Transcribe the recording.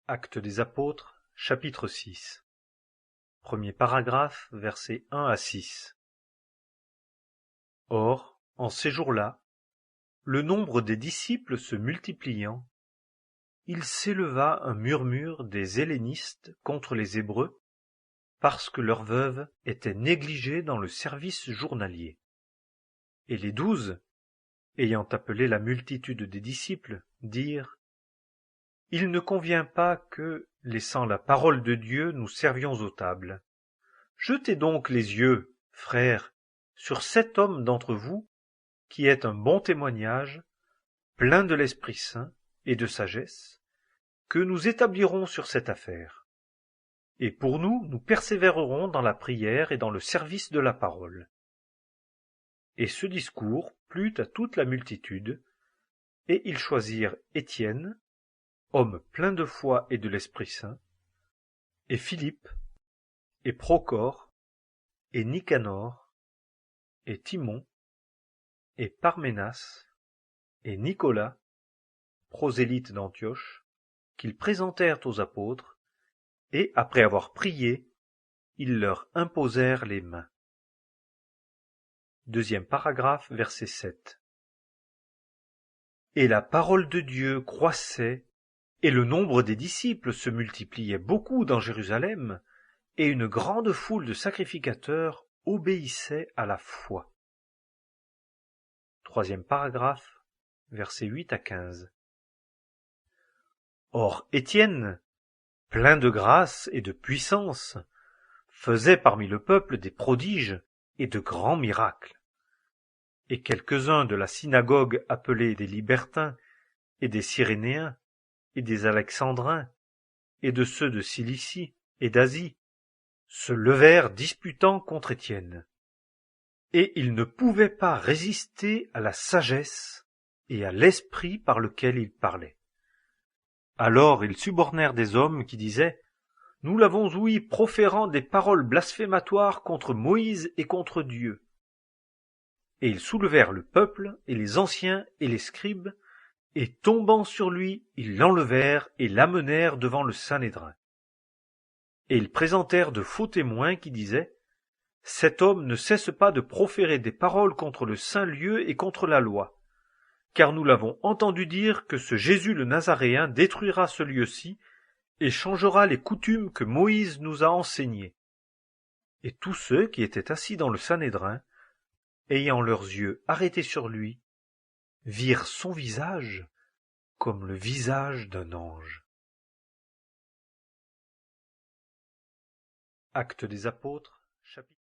Actes des Apôtres, chapitre 6. Premier paragraphe, versets 1 à 6. Or, en ces jours-là, le nombre des disciples se multipliant, il s'éleva un murmure des hellénistes contre les Hébreux, parce que leurs veuves étaient négligées dans le service journalier. Et les 12, ayant appelé la multitude des disciples, dirent: Il ne convient pas que, laissant la parole de Dieu, nous servions aux tables. Jetez donc les yeux, frères, sur cet homme d'entre vous, qui est un bon témoignage, plein de l'Esprit Saint et de sagesse, que nous établirons sur cette affaire. Et pour nous, nous persévérerons dans la prière et dans le service de la parole. Et ce discours plut à toute la multitude, et ils choisirent Étienne, homme plein de foi et de l'Esprit Saint, et Philippe, et Prochore, et Nicanor, et Timon, et Parménas, et Nicolas, prosélyte d'Antioche, qu'ils présentèrent aux apôtres, et après avoir prié, ils leur imposèrent les mains. Deuxième paragraphe, verset 7. Et la parole de Dieu croissait, et le nombre des disciples se multipliait beaucoup dans Jérusalem, et une grande foule de sacrificateurs obéissait à la foi. Troisième paragraphe, versets 8 à 15. Or Étienne, plein de grâce et de puissance, faisait parmi le peuple des prodiges et de grands miracles. Et quelques-uns de la synagogue appelés des Libertins, et des Cyrénéens, et des Alexandrins, et de ceux de Cilicie et d'Asie, se levèrent disputant contre Étienne. Et ils ne pouvaient pas résister à la sagesse et à l'esprit par lequel il parlait. Alors ils subornèrent des hommes qui disaient: Nous l'avons ouï proférant des paroles blasphématoires contre Moïse et contre Dieu. Et ils soulevèrent le peuple, et les anciens et les scribes, et tombant sur lui, ils l'enlevèrent et l'amenèrent devant le Sanhédrin. Et ils présentèrent de faux témoins qui disaient: Cet homme ne cesse pas de proférer des paroles contre le saint lieu et contre la loi. Car nous l'avons entendu dire que ce Jésus le Nazaréen détruira ce lieu-ci et changera les coutumes que Moïse nous a enseignées. Et tous ceux qui étaient assis dans le Sanhédrin, ayant leurs yeux arrêtés sur lui, virent son visage comme le visage d'un ange. Actes des Apôtres, chapitre